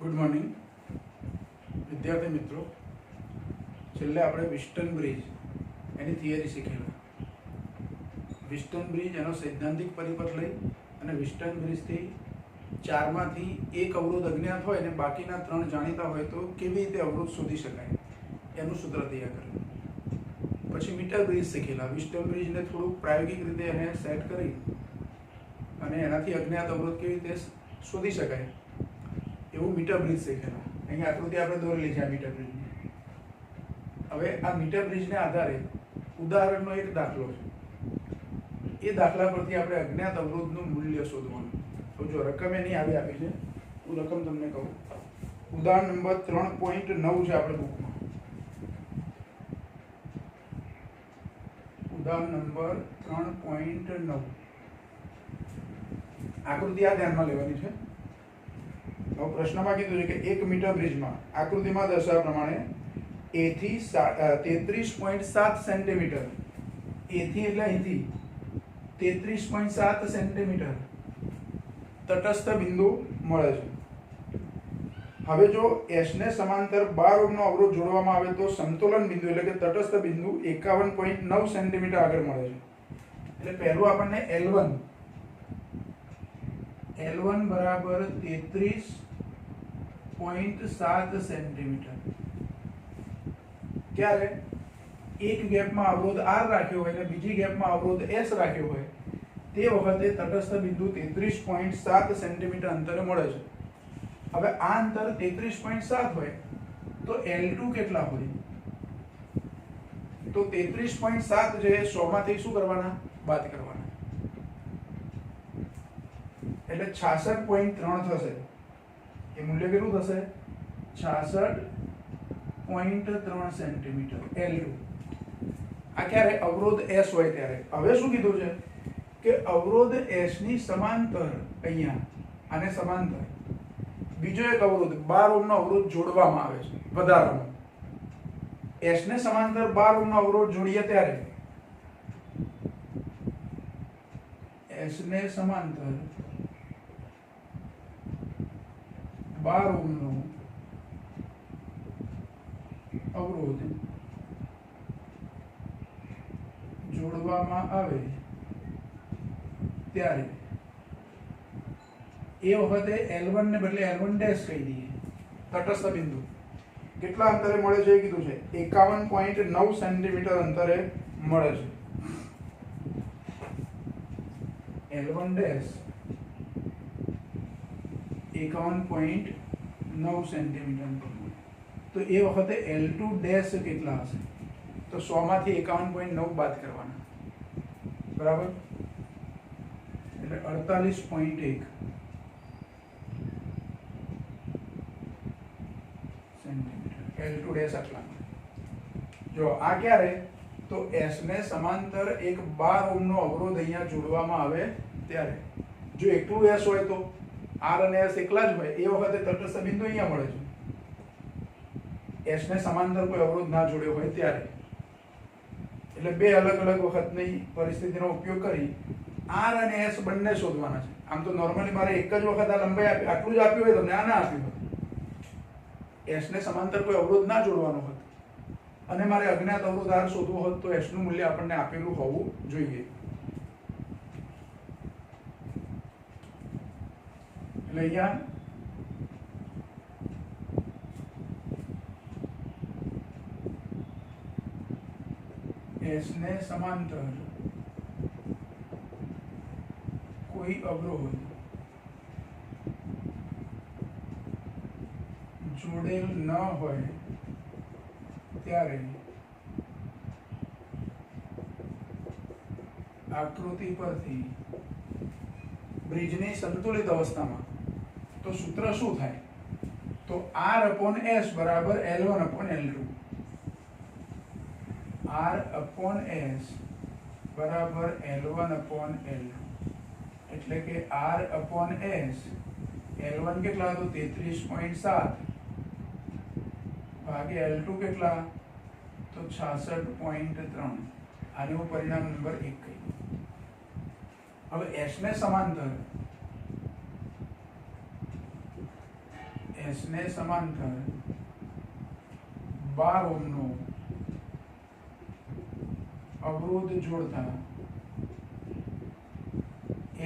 Good morning विद्यार्थी मित्रों। छेल्ले आपणे विस्टन ब्रिज एनी थियरी शीखेला। विस्टन ब्रिज एनो सैद्धांतिक परिपथ लई अने विस्टन ब्रिज थी चारमांथी एक अवरोध अज्ञात होय अने बाकीना त्रण जाणीता होय तो केवी रीते अवरोध शोधी शकाय एनुं सूत्र तैयार करेल। पछी मीटर ब्रिज शीखेला। विस्टन ब्रिज ने थोड़ुं प्रायोगिक रीते एने सेट करी अने एनाथी अज्ञात अवरोध केवी रीते शोधी शकाय एवं मीटर ब्रिज शीखेला। अहीं आकृति आपणे दोरेली छे आ मीटर ब्रिजनी। हवे आ मीटर ब्रिजने आधारे उदाहरणनो एक दाखलो छे। ए दाखला परथी आपणे अज्ञात अवरोधनुं मूल्य शोधवानुं। तो जो रकम एनी આવી આપી છે હું રકम તમને કહું। ઉદાહરણ નંબર 3.9 છે આપણે બુકમાં। ઉદાહરણ નંબર 3.9 આકૃતિ આ ધ્યાનમાં લેવાની છે। હવે પ્રશ્નમાં કીધું છે કે 1 મીટર બ્રિજમાં આકૃતિમાં દર્શાવ્યા પ્રમાણે A થી 33.7 સેન્ટીમીટર A થી એટલે અહીંથી 33.7 સેન્ટીમીટર तटस्थ बिंदु मळे छे। हवे जो S ने समांतर 12 ओम नो अवरोध जोड़वामां आवे तो समतोलन बिंदु એટલે કે तटस्थ बिंदु 51.9 सेंटीमीटर आगळ मळे छे। એટલે પહેલું આપણને L1 बराबर 33.7 सेंटीमीटर क्यारे एक गैप में अवरोध R राख्यो होय ने बीजी गैप में अवरोध S राख्यो होय ते वखते तटस्थ बिंदु 33.7 सेंटीमीटर अंतरे मळे छे। हवे आ अंतर 33.7 होय तो L2 केटला होय तो 33.7 जे 100 मांथी शुं करवाना बाद करवाना એટલે 66.3 થશે। એ મૂલ્ય કેટલું થશે 66.3 સેન્ટીમીટર L2। આ ક્યારે અવરોધ S હોય ત્યારે। હવે શું કીધું છે કે અવરોધ S ની સમાંતર અહીંયા આને સમાંતર બીજો એક અવરોધ 12 ઓમ નો અવરોધ જોડવામાં આવે છે વધારાનો। S ને સમાંતર 12 ઓમ નો અવરોધ જોડીએ ત્યારે S ને સમાંતર 12 ઓમ નો અવરોધ જોડવામાં આવે ત્યારે એ વખતે L1 ને બદલે L1 ડેશ કહી દઈએ। તટસ્થ બિંદુ કેટલા અંતરે મળે છે એ કીધું છે 51.9 સેન્ટીમીટર અંતરે મળે છે। L1 ડેશ 51.9 સેન્ટીમીટર અંતરે તો એ વખતે L2 ડેશ કેટલા હશે તો 100 માંથી 51.9 બાદ કરવાના બરાબર। 48.1 सेंटीमीटर L2 डैश आटला। जो आ क्यारे तो S ने समांतर एक 12 ओम नो अवरोध અહીંયા જોડવામાં આવે ત્યારે જો એકલું S હોય તો R અને S એકલા જ હોય એ વખતે તટસ્થ બિંદુ અહીંયા મળે છે। S ને समांतर કોઈ અવરોધ ના જોડ્યો હોય ત્યારે એટલે બે અલગ અલગ વખતની પરિસ્થિતિનો ઉપયોગ કરી R અને S બંને શોધવાના છે। આમ તો નોર્મલી મારે એક જ વખત આ લંબાઈ આપી આટલું જ આપ્યું હોય તમને આ ના આપ્યું હોય S ને સમાંતર કોઈ અવરોધ ના જોડવાનો હોત અને મારે અજ્ઞાત અવરોધ R શોધવો હોત તો S નું મૂલ્ય આપણને આપેલું હોવું જોઈએ। એટલે અહીંયા S ने समांतर कोई अवरोध जोड़ेल न होय त्यारे आकृति परथी ब्रिजनी संतुलित अवस्था में तो सूत्र शुं थाय तो R/S बराबर L1/L2 R/S बराबर L1/L2 એટલે કે R/S L1 કેટલા તો 33.7 ભાગે L2 કેટલા તો 66.3 આનું પરિણામ નંબર 1 કહી। હવે S ને સમાંતર एस ने समांतर 12 ओम नो अवरोध जोड़ता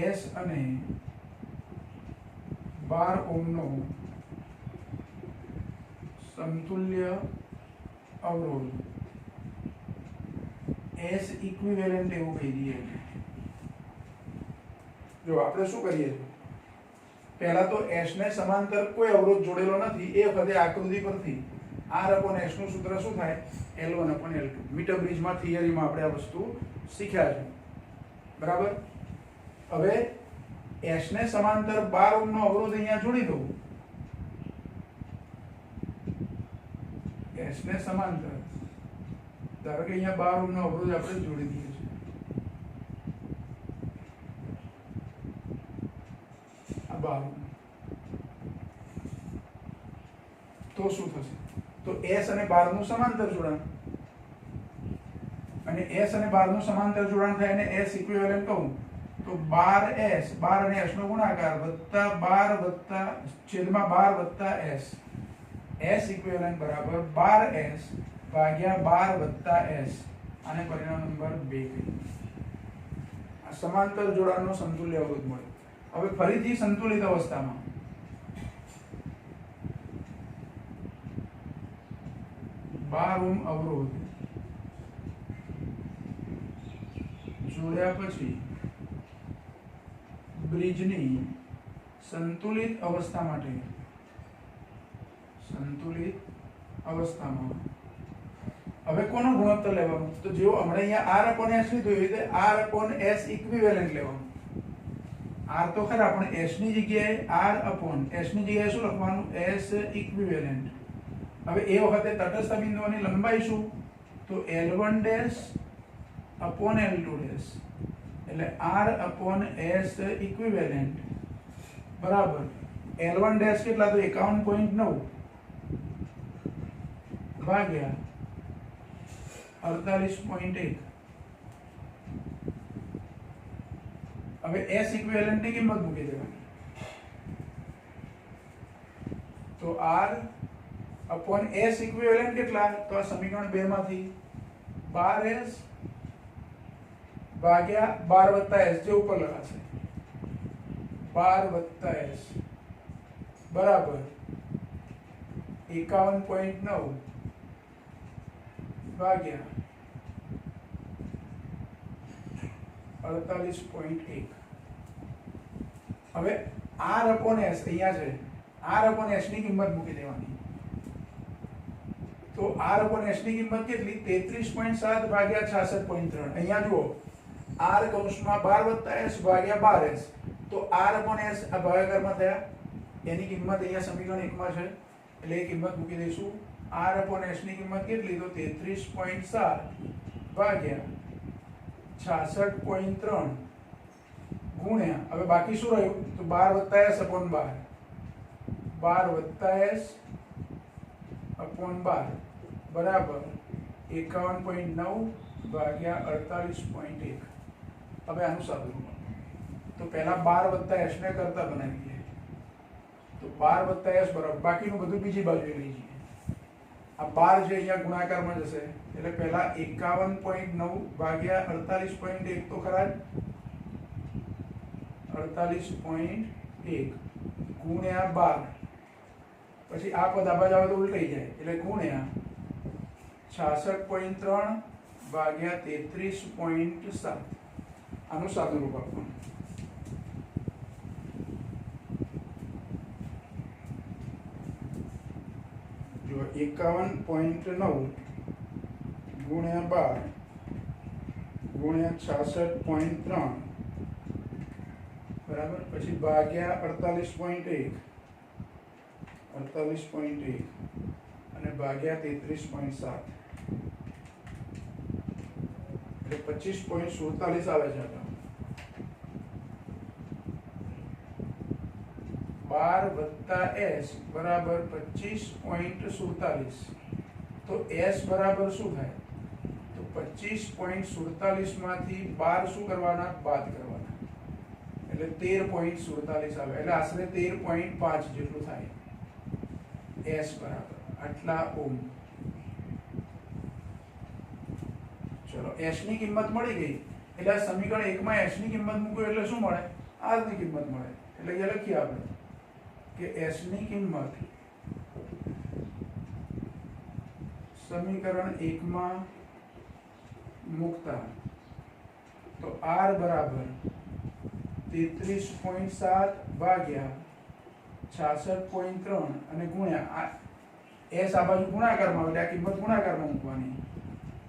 एस अने 12 ओम नो समतुल्य अवरोध एस इक्विवेलेंट एवं कही दिए। जो आपणे शुं करीए पहला तो एस ने समांतर कोई अवरोध जोड़ेलो नथी ए वखते आकृति परथी R/S નું સૂત્ર શું થાય L1/L2 મીટર બ્રિજ માં થિયરી માં આપણે આ વસ્તુ શીખ્યા છે બરાબર। હવે S ને સમાંતર 12 ઓહ્મ નો અવરોધ અહીંયા જોડી દઉં। S ને સમાંતર ધારો કે અહીંયા 12 ઓહ્મ નો અવરોધ આપણે જોડી દઈએ છે આ 12 ઓહ્મ તો શું થશે तो S અને 12 નું સમાંતર જોડાણ અને S અને 12 નું સમાંતર જોડાણ થાય અને S ઇક્વિવેલન્ટ કહું તો 12S 12 અને S નો ગુણાકાર વત્તા 12 વત્તા છેદમાં 12 વત્તા S S ઇક્વિવેલન્ટ બરાબર 12S ભાગ્યા 12 વત્તા S આને પરિણામ નંબર 2 કહીએ। આ સમાંતર જોડાણનો સમતુલ્ય અવરોધ મળે। હવે ફરીથી સંતુલિત અવસ્થામાં 12 ઓહ્મ અવરોધ જોડ્યા પછી બ્રિજની સંતુલિત અવસ્થા માટે સંતુલિત અવસ્થામાં હવે કોનો ગુણોત્તર લેવાનો તો જેવો હમણાં અહીંયા R/S લીધું એવી રીતે R/S ઇક્વિવેલન્ટ લેવાનું। R તો ખરા પણ S ની જગ્યાએ R/S ની જગ્યાએ શું લખવાનું S ઇક્વિવેલન્ટ। હવે એ વખતે તટસ્થ બિંદુઓની લંબાઈ શું તો L1' upon L2' એટલે R/S ઇક્વિવેલન્ટ બરાબર L1' કેટલા તો 51.9 ભાગ્યા 48.1। હવે S ઇક્વિવેલન્ટ ની કિંમત મૂકી દેવાની તો R/S ઇક્વિવેલન્ટ કેટલા તો આ સમીકરણ 2 માંથી 12S ભાગ્યા 12 વત્તા S જે ઉપર લખાશે 12 વત્તા S બરાબર 51.9 ભાગ્યા 48.1। હવે R/S અહીંયા છે R/S ની કિંમત મૂકી દેવાની તો R/S ની કિંમત કેટલી 33.7 ભાગ્યા 66.3। અહીંયા જુઓ R કૌંસમાં 12 વત્તા S ભાગ્યા 12S તો R/S આ ભાગાકારમાં થયા એની કિંમત અહીંયા સમીકરણ 1 માં છે એટલે એ કિંમત મૂકી દઈશું R/S ની કિંમત કેટલી તો 33.7 ભાગ્યા 66.3 ગુણ્યા હવે બાકી શું રહ્યું તો 12 વત્તા S upon 12 12 વત્તા S upon 12 बराबर 51.9 भाग्या 48.1। હવે આનું સાદું તો પહેલા 12 વત્તા S ને કરતા બનાવીએ તો 12 વત્તા S બરાબર બાકીનું બધું બીજી બાજુએ લઈ જઈએ આ 12 જે અહીંયા ગુણાકારમાં જશે એટલે પહેલા 51.9 ભાગ્યા 48.1 તો ખરા 48.1 ગુણ્યા 12 પછી આ પદ આ બાજુ આવે તો ઉલટાઈ જાય એટલે ગુણ્યા 66.3 ભાગ્યા 33.7 આનું સાદું રૂપ આપવાનું જો 51.9 ગુણ્યા 12 ગુણ્યા 66.3 બરાબર પછી ભાગ્યા 48.1 અને ભાગ્યા 33.7 એટલે 25.47 આવે છે। 12 વત્તા S બરાબર 25.47 તો S બરાબર શું થાય તો 25.47 માંથી 12 શું કરવાના બાદ કરવાના એટલે 13.47 આવે એટલે આશરે 13.5 જેટલું થાય S બરાબર આટલા ઓમ. ચલો S ની કિંમત મળી ગઈ એટલે આ સમીકરણ 1 માં S ની કિંમત મૂકો એટલે શું મળે? R ની કિંમત મળે. એટલે અહીંયા લખીએ આપણે કે S ની કિંમત સમીકરણ 1 માં મૂકતા તો R બરાબર 33.7 ભાગ્યા 66.3 અને ગુણ્યા S આ બાજુ ગુણાકારમાં એટલે આ કિંમત ગુણાકારમાં મૂકવાની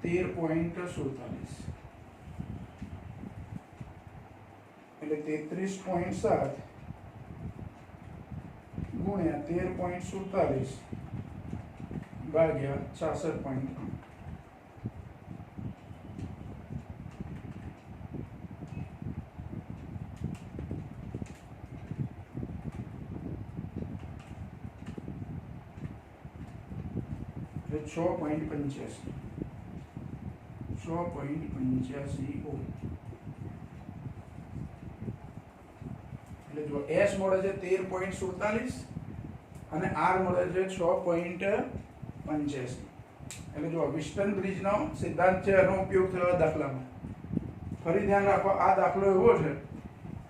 13.47 એટલે 33.7 ગુણ્યા 13.47 ભાગ્યા 66.3 6.85 ઓમ. એટલે જો S મળે છે 13.47 અને R મળે છે 6.85. એટલે જો વિસ્ટન બ્રિજનો સિદ્ધાંત છે એનો ઉપયોગ થયો દાખલામાં. ફરી ધ્યાન રાખો આ દાખલો એવો છે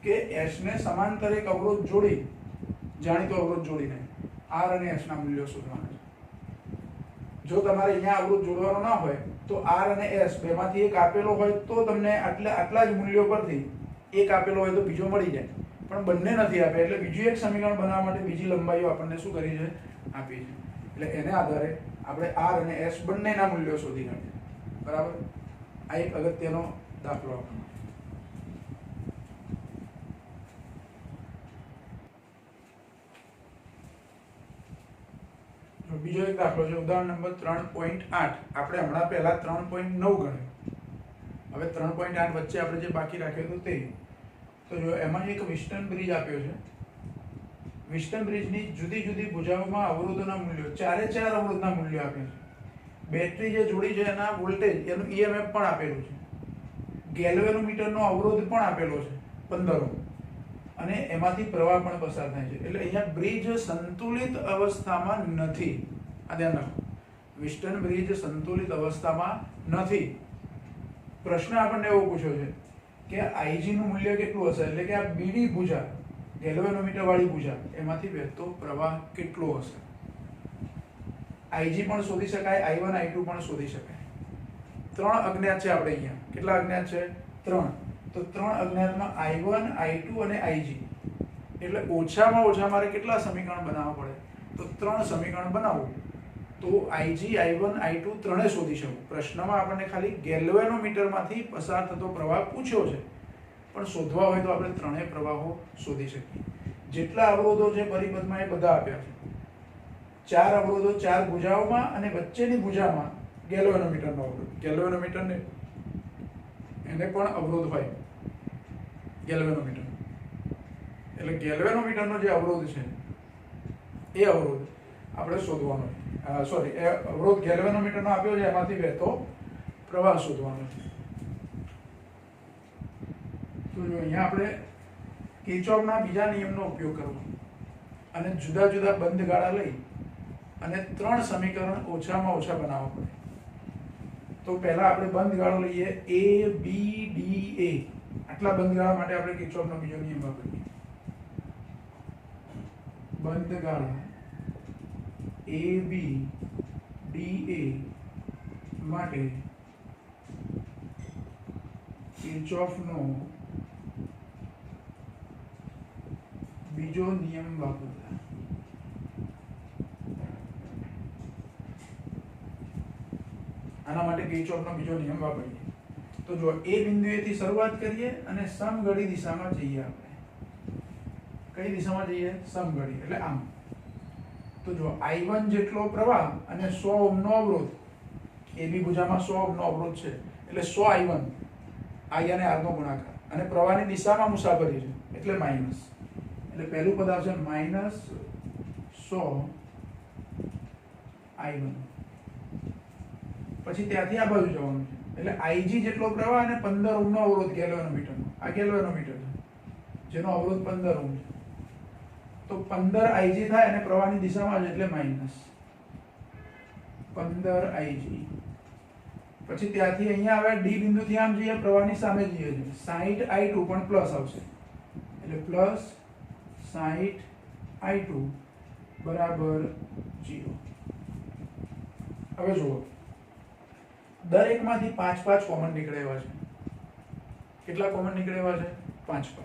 કે S ને સમાંતર એક અવરોધ જોડી જાણીતો અવરોધ જોડીને R અને S ના મૂલ્યો શોધવાના છે. જો તમારે અહીંયા અવરોધ જોડવાનો ના હોય તો R અને S બેમાંથી એક આપેલો હોય તો તમને આટલા જ મૂલ્યો પરથી એક આપેલો હોય તો બીજો મળી જાય, પણ બંને નથી આપ્યા એટલે બીજું એક સમીકરણ બનાવવા માટે બીજી લંબાઈઓ આપણને શું કરી છે? આપી છે. એટલે એને આધારે આપણે R અને S બંનેના મૂલ્યો શોધી કાઢીએ. બરાબર? આ એક અગત્યનો દાખલો આપણને. બીજો એક દાખલો છે ઉદાહરણ નંબર 3.8. આપણે હમણાં પહેલા 3.9 ગણ્યો. હવે 3.8 વચ્ચે આપણે જે બાકી રાખ્યો હતો તે. તો જો એમાં એક વિસ્ટન બ્રિજ આપ્યો છે. વિસ્ટન બ્રિજની જુદી જુદી ભુજાઓમાં અવરોધોના મૂલ્યો ચારે ચાર અવરોધના મૂલ્યો આપ્યા છે. બેટરી જે જોડી છે એના વોલ્ટેજ એનું EMF પણ આપેલું છે. ગેલ્વેનોમીટરનો અવરોધ પણ આપેલો છે 15 ઓહ્મ અને એમાંથી પ્રવાહ પણ પસાર થાય છે. એટલે અહીંયા બ્રિજ સંતુલિત અવસ્થામાં નથી. આ ધ્યાન રાખો, વિસ્ટન બ્રિજ સંતુલિત અવસ્થામાં નથી. પ્રશ્ન આપણને એવો પૂછ્યો છે કે IG નું મૂલ્ય કેટલું હશે? એટલે કે આ BD ભુજા ગેલ્વેનોમીટર વાળી ભુજા એમાંથી વહેતો પ્રવાહ કેટલો હશે? IG પણ શોધી શકાય, I1 I2 પણ શોધી શકાય. ત્રણ અજ્ઞાત છે આપણે અહીંયા. કેટલા અજ્ઞાત છે? 3. તો 3 અજ્ઞાતમાં I1 I2 અને IG. એટલે ઓછામાં ઓછા મારે કેટલા સમીકરણ બનાવવા પડે? તો 3 સમીકરણ બનાવવું તો IG I1 I2 ત્રણે શોધી શકું. પ્રશ્નમાં આપણને ખાલી ગેલ્વેનોમીટરમાંથી પસાર થતો પ્રવાહ પૂછ્યો છે, પણ શોધવા હોય તો આપણે ત્રણેય પ્રવાહો શોધી શકીએ. જેટલા અવરોધો છે પરિપથમાં એ બધા આપ્યા છે. 4 અવરોધો 4 ભુજાઓમાં અને વચ્ચેની ભુજામાં ગેલ્વેનોમીટરનો અવરોધ. ગેલ્વેનોમીટરને એને પણ અવરોધ હોય ગેલ્વેનોમીટર. એટલે ગેલ્વેનોમીટરનો જે અવરોધ છે એ અવરોધ આપણે શોધવાનો છે. સોરી, એ અવરોધ ગેલ્વેનોમીટરનો આપ્યો છે એમાંથી વહેતો પ્રવાહ શોધવાનો છે. તો જો અહીંયા આપણે કિર્ચોફના બીજા નિયમનો ઉપયોગ કરવો અને જુદા જુદા બંધ ગાળા લઈ અને 3 સમીકરણ ઓછામાં ઓછા બનાવવા પડે. તો પહેલા આપણે બંધ ગાળો લઈએ A B D A. આટલા બંધ ગાળા માટે આપણે કિર્ચોફનો બીજો નિયમ વાપરીએ. બંધ ગાળા A B D A માટે કિર્ચોફનો બીજો નિયમ વાપરતા. આના માટે કિર્ચોફનો બીજો નિયમ વાપરીએ. તો જો A બિંદુએથી શરૂઆત કરીએ અને સમઘડી દિશામાં જઈએ. આપણે કઈ દિશામાં જઈએ? સમઘડી, એટલે આમ. તો જો I1 જેટલો પ્રવાહ અને 100 ઓહ્મનો અવરોધ. AB ભુજામાં 100 ઓહ્મનો અવરોધ છે એટલે 100 I1, I અને R નો ગુણાકાર, અને પ્રવાહની દિશામાં મુસાફરી છે એટલે માઈનસ. એટલે પહેલું પદ આવશે -100 I1. પછી ત્યાંથી આ બાજુ જવાનું છે એટલે IG જેટલો પ્રવાહ અને 15 ઓહ્મનો અવરોધ ગેલ્વેનોમીટરનો. આ ગેલ્વેનોમીટર છે જેનો અવરોધ 15 ઓહ્મ છે. તો 15 Ig થાય અને પ્રવાહની દિશામાં જ એટલે માઈનસ 15 Ig. પછી ત્યાંથી અહીંયા આવે ડી બિંદુથી આમ જઈએ, પ્રવાહની સામે જઈએ છે 60 I2 પણ પ્લસ આવશે એટલે પ્લસ 60 I2 બરાબર 0. હવે જુઓ, દરેકમાંથી 5 કોમન નીકળે એવા છે. કેટલા કોમન નીકળે એવા છે? 5.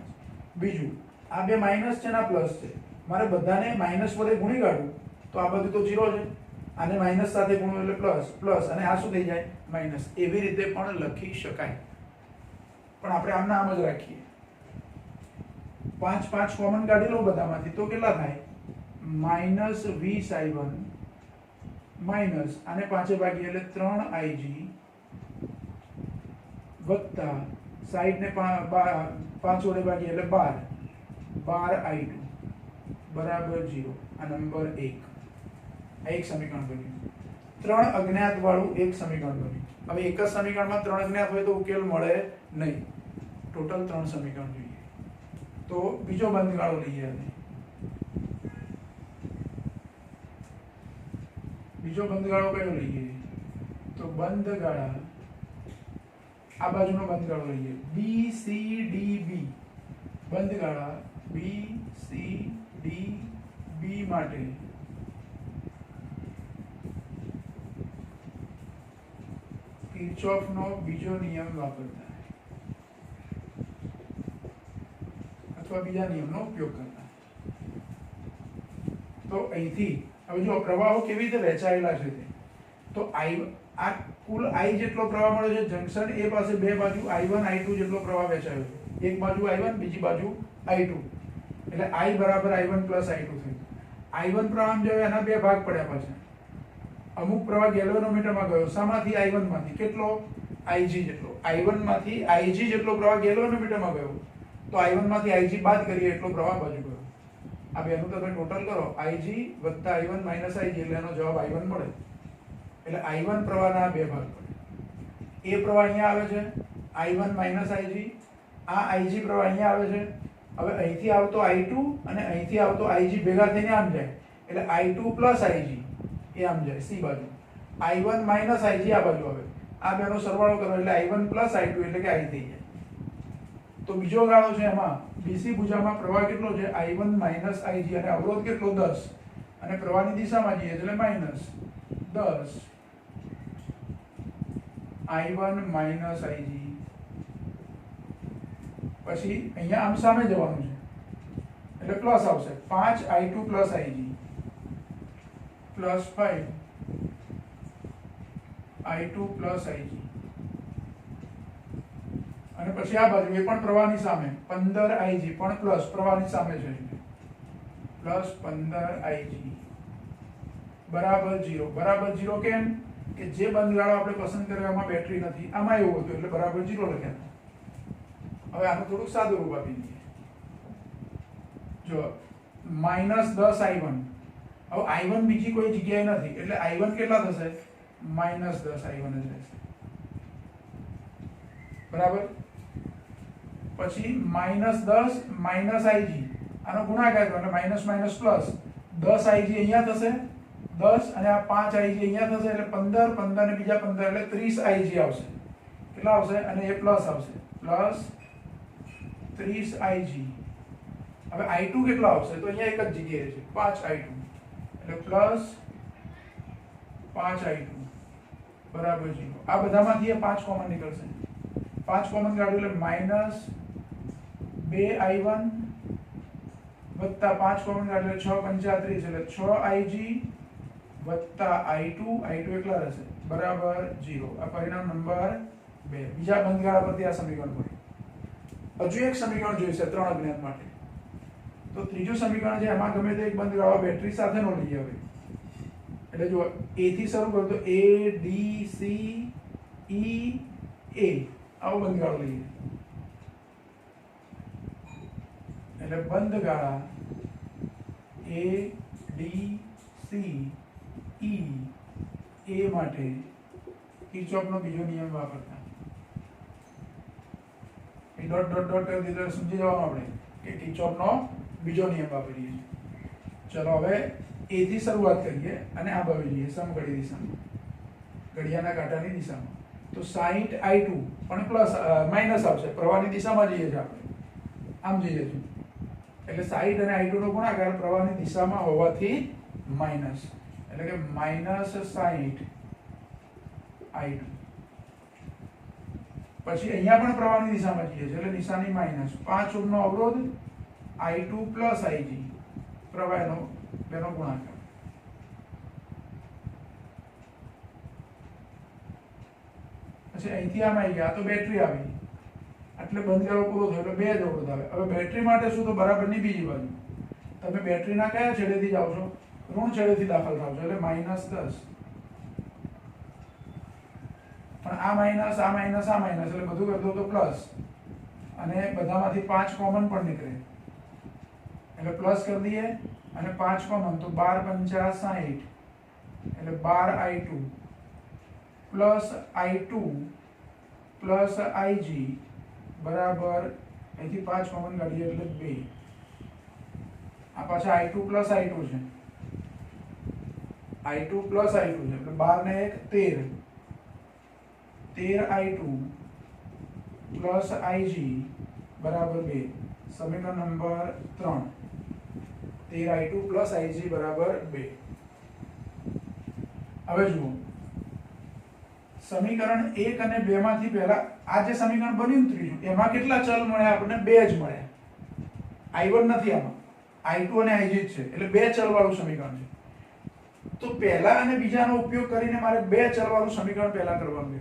બીજું, આ બે માઇનસ છે ને આ પ્લસ છે, મારે બધાને માઇનસ વડે ગુણી કાઢું તો આ બધું તો 0 છે, આને માઇનસ સાથે ગુણો એટલે પ્લસ પ્લસ, અને આ શું થઈ જાય? માઇનસ. એવી રીતે પણ લખી શકાય, પણ આપણે આમના આમ જ રાખીએ. 5 કોમન કાઢી લો બધામાંથી તો કેટલા થાય? -20I1 માઇનસ આને 5 ભાગીએ એટલે 3IG વત્તા 60 ને 5 વડે ભાગીએ એટલે 12I2 બરાબર 0. આ નંબર 1. આ એક સમીકરણ બન્યું. 3 અજ્ઞાત વાળું એક સમીકરણ બન્યું. હવે એક જ સમીકરણમાં 3 અજ્ઞાત હોય તો ઉકેલ મળે નહીં, ટોટલ 3 સમીકરણ જોઈએ. તો બીજો બંધગાળો લઈએ. બીજો બંધગાળો કયો લઈએ? તો બંધગાળા આ બાજુનો બંધગાળો લઈએ BCDB. બંધગાળા BCDB માટે કિર્ચોફનો બીજો નિયમ વાપરતા અથવા બીજા નિયમનો ઉપયોગ કરતા. તો અહીંથી હવે જો પ્રવાહો કેવી રીતે વહેંચાયેલા છે તે, તો આ કુલ I જેટલો પ્રવાહ મળ્યો છે જંકશન એ પાસે બે બાજુ I1 I2 જેટલો પ્રવાહ વહેંચાયો છે. એક બાજુ I1 બીજી બાજુ I2 એટલે I બરાબર I1 પ્લસ I2 થયું. I1 પ્રવાહ જો એના બે ભાગ પડ્યા પાછા. અમુક પ્રવાહ ગેલ્વેનોમીટરમાં ગયો, શામાંથી? I1 માંથી. કેટલો? Ig જેટલો. I1 માંથી Ig જેટલો પ્રવાહ ગેલ્વેનોમીટરમાં ગયો, તો I1 માંથી Ig બાદ કરીએ એટલો પ્રવાહ બાજુ ગયો. આ બેનું તમે ટોટલ કરો, Ig વત્તા I1 માઈનસ Ig એટલે એનો જવાબ I1 મળે. એટલે I1 પ્રવાહના બે ભાગ પડે. એ પ્રવાહ અહીંયા આવે છે I1 માઈનસ Ig, આ Ig પ્રવાહ અહીંયા આવે છે. હવે અહીંથી આવતો I2 અને અહીંથી આવતો Ig ભેગા થઈને આમ જાય એટલે I2 પ્લસ Ig એ આમ જાય C બાજુ. I1 માઈનસ Ig આ બાજુ આવે. આ બેનો સરવાળો કરો એટલે I1 પ્લસ I2 એટલે કે I થઈ જાય. તો બીજો ગાળો છે એમાં BC ભુજામાં પ્રવાહ કેટલો છે? I1 માઈનસ Ig અને અવરોધ કેટલો? 10 અને પ્રવાહની દિશામાં જઈએ એટલે માઈનસ 10 I1 માઈનસ Ig. પછી અહીંયા આમ સામે જવાનું છે એટલે પ્લસ આવશે 5I2 plus Ig plus 5I2 plus Ig. અને પછી આ બાજુ એ પણ પ્રવાહની સામે 15Ig પણ પ્લસ પ્રવાહની સામે છે પ્લસ 15Ig બરાબર 0. બરાબર 0 કેમ? કે જે બંધગાળો આપણે પસંદ કર્યો એમાં બેટરી નથી, આમાં એવું હતું એટલે બરાબર 0 લખ્યા. હવે આનું થોડું સાદું રૂપ આપી દઈએ. જો -10I1. હવે I1 બીજી કોઈ જગ્યાએ નથી એટલે I1 કેટલા થશે? -10I1 જ રહેશે. બરાબર. પછી -10 માઈનસ Ig આનો ગુણાકાર કરો એટલે માઈનસ માઈનસ પ્લસ 10Ig અહીંયા થશે 10 અને આ 5Ig અહીંયા થશે એટલે 15 15 ને બીજા 15 એટલે 30Ig આવશે. કેટલા આવશે? અને એ પ્લસ આવશે પ્લસ 30Ig. હવે I2 કેટલો આવશે? તો અહીંયા એક જ જગ્યાએ છે 5I2 એટલે પ્લસ 5I2 બરાબર 0. આ બધામાંથી એ 5 કોમન નીકળશે. 5 કોમન કાઢ્યું એટલે માઈનસ 2I1 વત્તા 5 કોમન કાઢ્યું એટલે 6 35 એટલે 6Ig વત્તા I2 એકલા રહેશે બરાબર 0. આ પરિણામ નંબર 2. બીજા બંધગાળા પરથી આ સમીકરણ મળે. હજુ એક સમીકરણ જોઈશે 3 અજ્ઞાત માટે. તો ત્રીજું સમીકરણ છે એમાં ગમે તે એક બંધગાળો બેટરી સાથેનો લઈએ. હવે એટલે જો A થી શરૂ કરો તો A D C E A આવો બંધગાળો લઈએ. એટલે બંધગાળા A D C E A માટે કિર્ચોફનો બીજો નિયમ વાપરતા. એ ડોટ ડોટ ડોટ કરી દીધો સમજી જવાનું આપણે કે કિર્ચોફનો બીજો નિયમ વાપરીએ છીએ. ચલો હવે એ થી શરૂઆત કરીએ અને આ બાજુ જઈએ સમઘડી દિશામાં, ઘડિયાળના કાંટાની દિશામાં. તો 60i2 પણ પ્લસ માઇનસ આવશે, પ્રવાહની દિશામાં જઈએ છીએ આપણે, આમ જઈએ છીએ એટલે 60 અને i2 નો ગુણાકાર પ્રવાહની દિશામાં હોવાથી માઇનસ, એટલે કે -60i2. પછી અહીંયા પણ પ્રવાહની દિશામાં જઈએ છીએ એટલે નિશાની માઇનસ, 5 ઓહ્મનો અવરોધ, i2 + ig પ્રવાહનો બેનો ગુણાકાર. પછી અહીંથી આમ આવી ગયા તો બેટરી આવી, એટલે બંધ કરો પૂરો થયો એટલે 2 જ અવરોધ આવે. હવે બેટરી માટે શું, તો બરાબરની બીજી બાજુ તમે બેટરીના કયા છેડેથી જાઓ છો, ઋણ છેડેથી દાખલ થાવ છો એટલે -10. પણ આ માઇનસ આ માઇનસ આ માઇનસ એટલે બધું કરી દો તો પ્લસ, અને બધામાંથી 5 કોમન પણ નીકળે એટલે પ્લસ કરી દઈએ, અને 5 કોમન તો 12 × 5 = 60 એટલે 12i2 + i2 + ig બરાબર, અહીંથી 5 કોમન કાઢીએ એટલે 2. આ પાછા i2 + i2 છે, i2 + i2 છે એટલે 12 ને 1 13i2 + ig બરાબર 2. સમીકરણ નંબર 3, 13i2 + ig બરાબર 2. હવે જુઓ સમીકરણ 1 અને 2 માંથી પહેલા આ જે સમીકરણ બન્યું ત્રીજું, એમાં કેટલા ચલ મળ્યા આપણને? 2 જ મળ્યા. i1 નથી આમાં, i2 અને ig જ છે એટલે 2 ચલ વાળું સમીકરણ છે. તો પહેલા અને બીજાનો ઉપયોગ કરીને મારે 2 ચલ વાળું સમીકરણ પહેલા કરવાનું છે.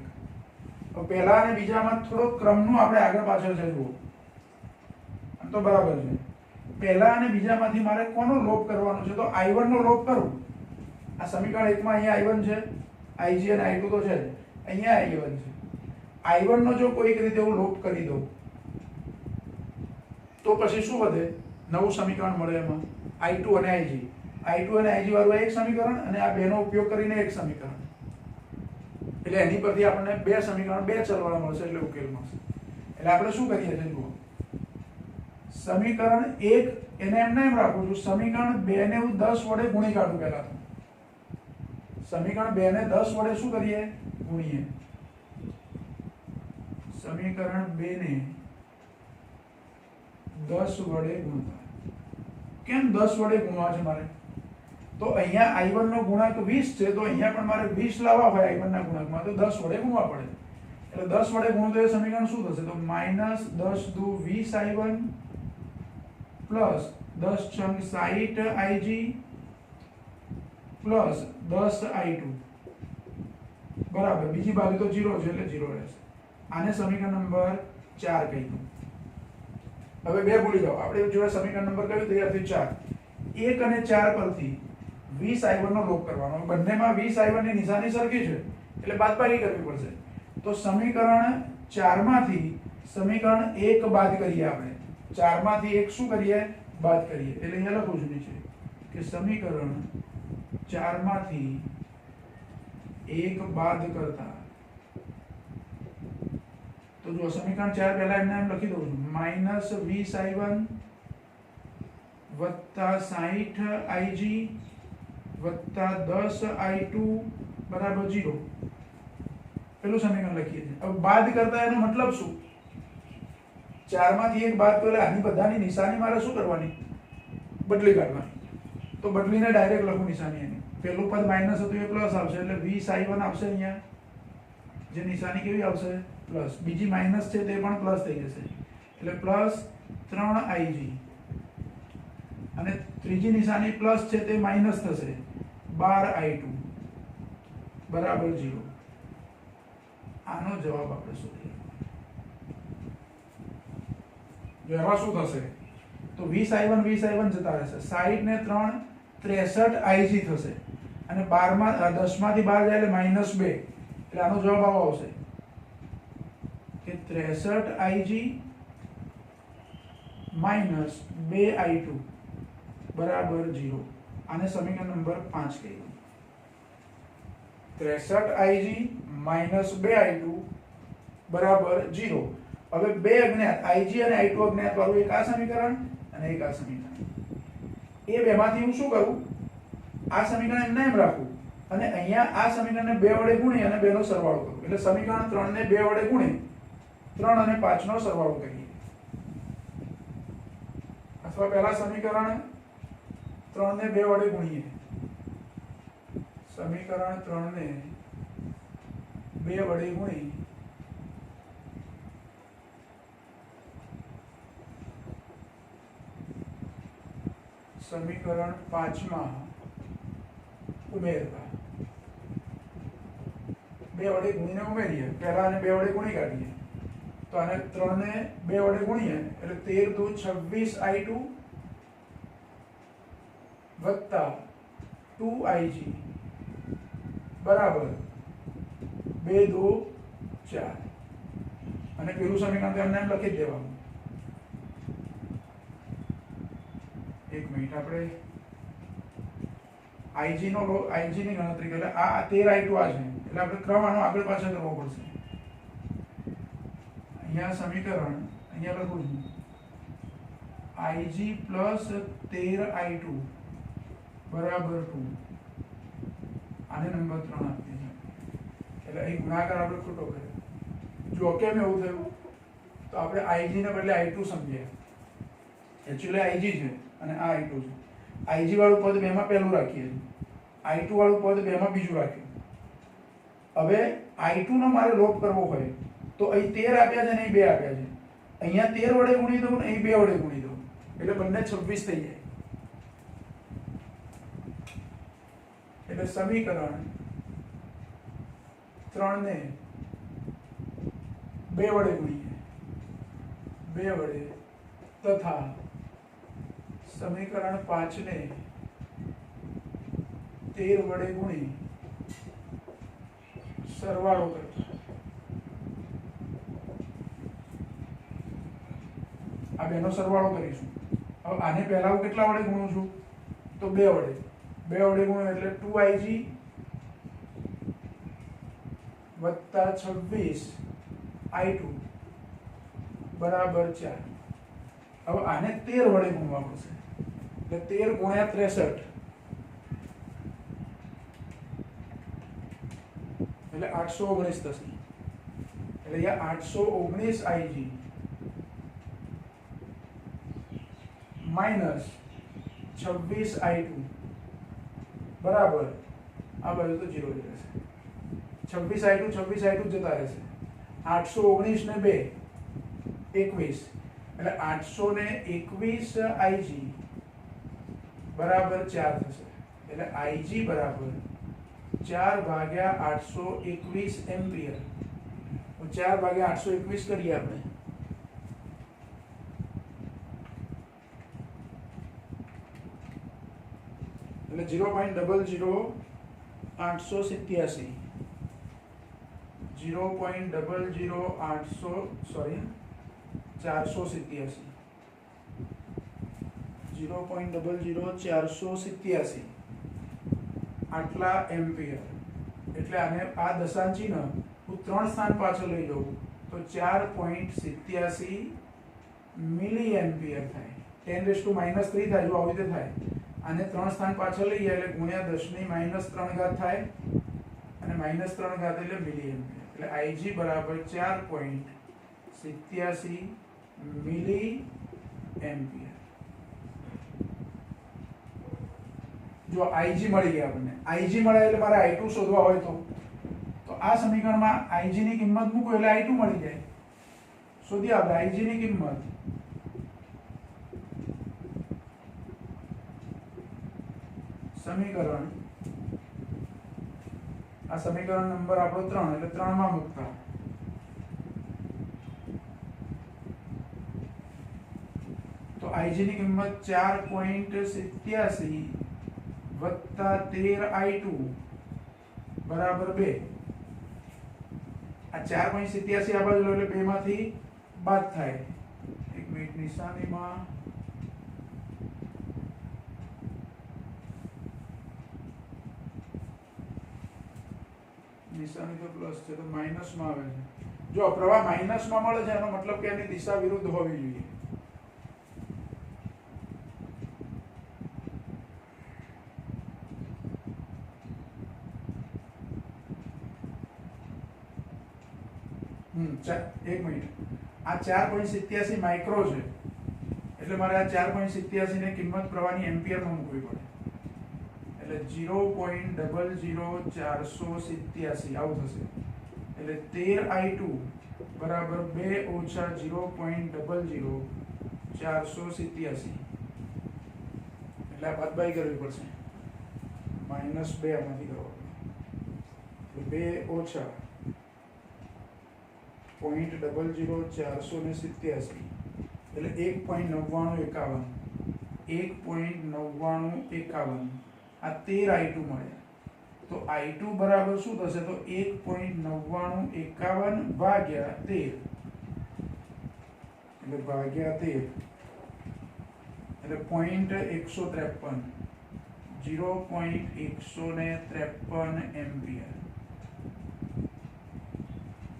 તો પહેલા અને બીજામાં થોડો ક્રમનું આપણે આગળ પાછળ છે જુઓ, તો બરાબર છે. પહેલા અને બીજામાંથી મારે કોનો લોપ કરવાનો છે? તો i1 નો લોપ કરું. આ સમીકરણ 1 માં અહીંયા i1 છે, ig અને i2 તો છે, અહીંયા i1 છે. i1 નો જો કોઈક રીતે હું લોપ કરી દઉં તો પછી શું વધે? નવું સમીકરણ મળે એમાં i2 અને ig. i2 અને ig વાળું એક સમીકરણ અને આ બેનો ઉપયોગ કરીને એક સમીકરણ, એટલે એની પરથી આપણને 2 સમીકરણ 2 ચલવાળા મળશે એટલે ઉકેલ મળશે. એટલે આપણે શું કરીએ છીએ જુઓ, સમીકરણ 1 એને એમને એમ રાખું છું, સમીકરણ 2 ને હું 10 વડે ગુણી કાઢું. પહેલા તો સમીકરણ 2 ને 10 વડે શું કરીએ? ગુણીએ. સમીકરણ 2 ને 10 વડે ગુણતા. કેમ 10 વડે ગુણવા છે મારે? તો અહીંયા i1 નો ગુણાંક 20 છે, તો અહીંયા પણ મારે 20 લાવવા હોય i1 ના ગુણાંકમાં તો 10 વડે ગુણવા પડે. એટલે 10 વડે ગુણો તો એ સમીકરણ શું થશે? તો -10 × 20i1 + 10 × 60ig + 10i2 બરાબર, બીજી બાજુ તો 0 છે એટલે 0 રહેશે. આને સમીકરણ નંબર 4 કહી દઉં. હવે 2 ભૂલી જાઓ, આપણે જોડે સમીકરણ નંબર કયું તૈયાર થયું? 4. 1 અને 4 પરથી 20i1 નો લોપ કરવાનો. બંનેમાં 20i1 ની નિશાની સરખી છે એટલે બાદબાકી કરવી પડશે. તો સમીકરણ 4 માંથી સમીકરણ 1 બાદ કરીએ આપણે. 4 માંથી 1 શું કરીએ? બાદ કરીએ. એટલે અહીંયા લખું છું નીચે કે સમીકરણ 4 માંથી 1 બાદ કરતા, તો જો સમીકરણ 4 પહેલા એમને એમ લખી દઉં છું, -20i1 + 60ig + 10i2 બરાબર 0. પેલું સમીકરણ લખીએ છીએ. હવે બાદ કરતા એનો મતલબ શું? 4 માંથી 1 બાદ તો આની બધાની નિશાની મારે શું કરવાની? બદલી કાઢવાની. તો બદલીને ડાયરેક્ટ લખું નિશાની એની. પેલું પદ માઇનસ હતું એ પ્લસ આવશે એટલે 20i1 આવશે અહીંયા, જે નિશાની કેવી આવશે? પ્લસ. બીજી માઇનસ છે તે પણ પ્લસ થઈ જશે એટલે +3ig, અને ત્રીજી નિશાની પ્લસ છે તે માઇનસ થશે, 12i2 બરાબર 0. આનો જવાબ આપણે શોધીએ. જો એમાં શું થશે? તો 20i1 જતા રહેશે, 60 ને 3 63ig થશે, અને 12 માં 10 માંથી 12 જાય એટલે -2, એટલે આનો જવાબ આવો આવશે કે 63ig - 2i2 બરાબર 0. આને સમીકરણ નંબર 5 કહી દઉં. 63ig - 2i2 બરાબર 0. હવે 2 અજ્ઞાત ig અને i2 અજ્ઞાત વાળું એક આ સમીકરણ અને એક આ સમીકરણ. એ બેમાંથી હું શું કરું, આ સમીકરણ એમને એમ રાખું અને અહીંયા આ સમીકરણને 2 વડે ગુણી અને બેનો સરવાળો કરું. એટલે સમીકરણ 3 ને 2 વડે ગુણી 3 અને 5 નો સરવાળો કરીએ. અથવા પહેલા સમીકરણ 3 ને 2 વડે ગુણીએ. સમીકરણ 3 ને 2 વડે ગુણી સમીકરણ 5 માં ઉમેરવા. 2 વડે ગુણીને ઉમેરીએ. પહેલા આને 2 વડે ગુણી કાઢીએ તો આને 3 ને 2 વડે ગુણીએ એટલે 13 દુ 26i2 વત્તા 2ig બરાબર 2 દુ 4. અને પેલું સમીકરણ તો એમને એમ લખી જ દેવાનું. એક મિનિટ, આપણે ig ની ગણતરી કરીએ. આ 13i2 આ છે એટલે આપણે ક્રમ આનો આગળ પાછળ કરવો પડશે. અહીંયા સમીકરણ અહીંયા લખું છું ig પ્લસ 13i2 બરાબર 2. આને નંબર 3 આપીએ છીએ એટલે અહીં ગુણાકાર આપણે ખોટો કર્યો. જો કેમ એવું થયું તો આપણે ig ને બદલે i2 સમજ્યા. એકચ્યુઅલી ig છે અને આ i2 છે. ig વાળું પદ બેમાં પહેલું રાખીએ, i2 વાળું પદ બેમાં બીજું રાખ્યું. હવે i2 નો મારે લોપ કરવો હોય તો અહીં 13 આપ્યા છે ને અહીં 2 આપ્યા છે. અહીંયા 13 વડે ગુણી દઉં ને અહીં 2 વડે ગુણી દઉં એટલે બંને 26 થઈ જાય. એટલે સમીકરણ 3 ને 2 વડે ગુણીએ 2 વડે તથા સમીકરણ 5 ને 13 વડે ગુણી સરવાળો કરતા. આ બેનો સરવાળો કરીશું. હવે આને પહેલા હું કેટલા વડે ગુણું છું તો 2 વડે. 2 વડે ગુણું એટલે 2ig વત્તા 26i2 બરાબર 4. હવે આને 13 વડે ગુણવા પડશે એટલે 13 ગુણ્યા 63 એટલે 819 થશે. એટલે અહીંયા 819ig માઇનસ 26i2 બરાબર આ બાજુ તો 0 જ રહેશે. 26i2 જતા રહેશે. 819 ને 2 21 એટલે 821ig બરાબર 4 થશે. એટલે ig બરાબર 4 ભાગ્યા 821 એમ્પિયર. 4 ભાગ્યા 821 કરીએ આપણે એટલે 0.00887 0.00487 આટલા એમ્પિયર. એટલે આને આ દશાંશીને હું 3 સ્થાન પાછળ લઈ જાઉં તો 4.87 મિલી એમ્પિયર થાય. 10⁻³ થાય જો આવી રીતે થાય. આને 3 સ્થાન પાછળ લઈએ એટલે ગુણ્યા 10⁻³ થાય અને -3 એટલે મિલી એમ્પિયર. એટલે ig બરાબર 4.87 મિલી એમ્પિયર. જો ig મળી ગયા આપણને. ig મળે એટલે મારે i2 શોધવા હોય તો આ સમીકરણમાં ig ની કિંમત મૂકો એટલે i2 મળી જાય. શોધીએ આપણે ig ની કિંમત. સમીકરણ આ સમીકરણ નંબર આપણો 3 એટલે 3 માં મૂકતા તો ig ની કિંમત 4.87 વત્તા 13i2 બરાબર 2. આ 4.87 આ બાજુ લો એટલે 2 માંથી બાદ થાય. એક મિનિટ, નિશાનીમાં નિશાની તો પ્લસ છે તો માઈનસ માં આવે છે. જો પ્રવાહ માઈનસ માં મળે છે એનો મતલબ કે એની દિશા વિરુદ્ધ હોવી જોઈએ. એક મિનિટ, આ 4.87 માઇક્રો છે એટલે મારે આ 4.87 ને કિંમત પ્રવાહની એમ્પિયરમાં મૂકવી પડે એટલે 0.00487 આવું થશે એટલે 13i2 બરાબર 2 ઓછા 0.00487 એટલે આ બાદબાકી કરવી પડશે -2 આમાંથી કરવાનું એટલે 2 ઓછા 0.00487 એટલે 1.9951 આ 13i2 મળે તો i2 બરાબર શું થશે તો 1.9951 ભાગ્યા 13 એટલે ભાગ્યા 13 એટલે 0.153 એમ્પિયર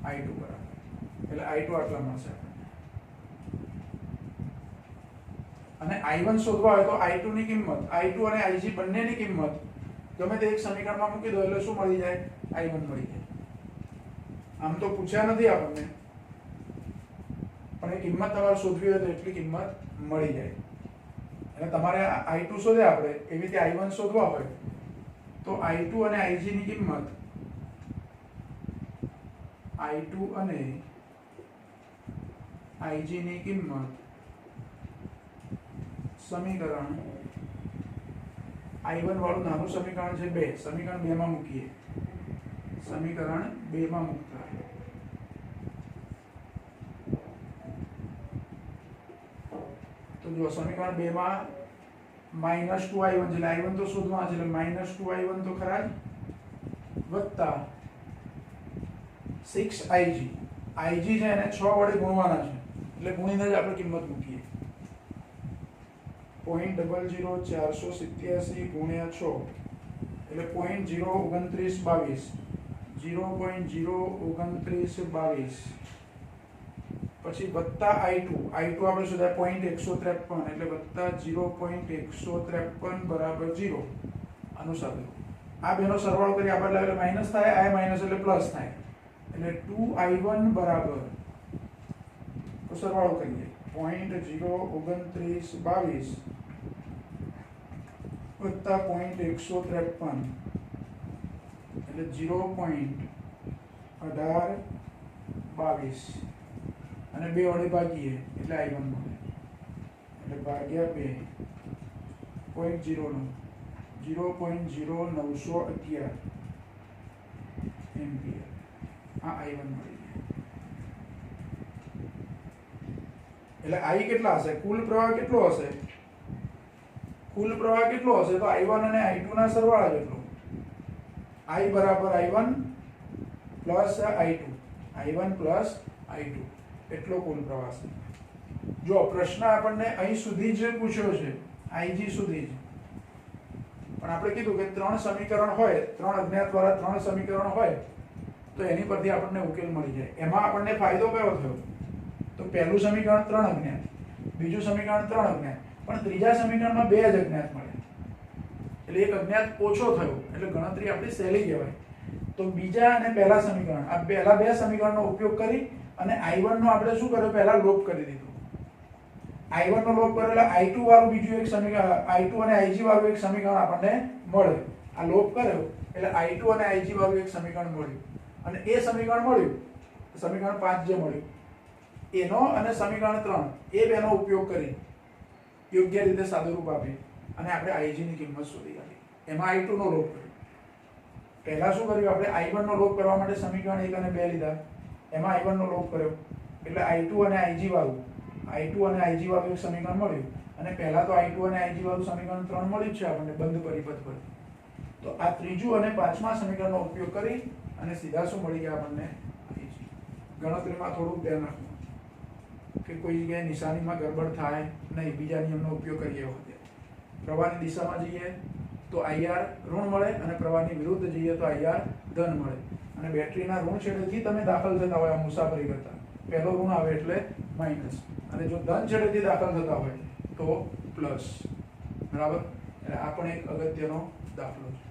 i2 બરાબર એટલે i2 આટલા મળશે અને i1 શોધવા હોય તો i2 ની કિંમત i2 અને ig બંનેની કિંમત ગમે તે એક સમીકરણમાં મૂકી દો એટલે શું મળી જાય i1 મળી જાય આમ તો પૂછ્યા નથી આપણને પણ એ કિંમત તમારે શોધવી હોય તો એટલી કિંમત મળી જાય એટલે તમારે i2 શોધે આપણે એવી રીતે i1 શોધવા હોય તો i2 અને ig ની કિંમત i2 અને ig ની કિંમત સમીકરણ i1 વાળું નાનું સમીકરણ છે 2 સમીકરણ 2 માં મૂકીએ સમીકરણ 2 માં મૂકતા તો જો સમીકરણ 2 માં -2i1 એટલે i1 તો શોધવા છે એટલે -2i1 તો ખરા જ વત્તા 6ig ig છે એને 6 વડે ગુણવાના છે એટલે ગુણીને જ આપણે કિંમત મૂકીએ 0.00487 ગુણ્યા 6 એટલે 0.02922 0.02922 પછી વત્તા i2 આપણે શોધ્યા 0.153 એટલે વત્તા 0.153 બરાબર 0 અનુસાર આ બેનો સરવાળો કરી આપણે એટલે માઈનસ થાય આ માઈનસ એટલે પ્લસ થાય એટલે 2i1 બરાબર તો સરવાળો કરીએ 0.02922 વત્તા 0.153 એટલે 0.1822 અને 2 વડે ભાગીએ એટલે i1 મળે એટલે ભાગ્યા 2 0.0911 એમ્પિયર આ i1 મળી એટલે i કેટલા હશે કુલ પ્રવાહ કેટલો હશે તો i1 અને i2 ના સરવાળા જેટલો i બરાબર i1 પ્લસ i2 એટલો કુલ પ્રવાહ છે જો પ્રશ્ન આપણને અહીં સુધી જ પૂછ્યો છે ig સુધી જ પણ આપણે કીધું કે 3 સમીકરણ હોય 3 અજ્ઞાત વાળા 3 સમીકરણ હોય તો એની પરથી આપણને ઉકેલ મળી જાય એમાં આપણને ફાયદો કયો થયો તો પહેલું સમીકરણ 3 અજ્ઞાત બીજું સમીકરણ 3 અજ્ઞાત પણ ત્રીજા સમીકરણમાં 2 જ અજ્ઞાત મળે એટલે એક અજ્ઞાત ઓછો થયો એટલે ગણતરી આપણી સહેલી કહેવાય તો બીજા અને પહેલા સમીકરણ આ પહેલા બે સમીકરણનો ઉપયોગ કરી અને i1 નો આપણે શું કર્યું પહેલા લોપ કરી દીધો i1 નો લોપ કરેલા i2 વાળું બીજું એક સમીકરણ i2 અને ig વાળું એક સમીકરણ આપણને મળે આ લોપ કર્યો એટલે i2 અને ig વાળું એક સમીકરણ મળ્યું અને એ સમીકરણ મળ્યું સમીકરણ 5 જે મળ્યું એનો અને સમીકરણ 3 એ બેનો ઉપયોગ કરી યોગ્ય રીતે સાદુરૂપ આપી અને આપણે ig ની કિંમત શોધી કાઢી એમાં i2 નો લોપ કર્યો પહેલા શું કર્યું આપણે i1 નો લોપ કરવા માટે સમીકરણ 1 અને 2 લીધા એમાં i1 નો લોપ કર્યો એટલે i2 અને ig વાળું એક સમીકરણ મળ્યું અને પહેલા તો i2 અને ig વાળું સમીકરણ 3 મળ્યું છે આપણને બંધ પરિપથ પર તો આ ત્રીજું અને પાંચમા સમીકરણનો ઉપયોગ કરી અને સીધા શું મળી ગયા આપણને ig ગણતરીમાં થોડું ધ્યાન રાખવું કે કોઈ જગ્યાએ નિશાનીમાં ગડબડ થાય નહીં બીજા નિયમનો ઉપયોગ કરીએ વખતે પ્રવાહની દિશામાં જઈએ તો IR ઋણ મળે અને પ્રવાહની વિરુદ્ધ જઈએ તો IR ધન મળે અને બેટરીના ઋણ છેડેથી તમે દાખલ થતા હોય આ મુસાફરી કરતા પહેલો ઋણ આવે એટલે માઈનસ અને જો ધન છેડેથી દાખલ થતા હોય તો પ્લસ બરાબર એટલે આ પણ એક અગત્યનો દાખલો છે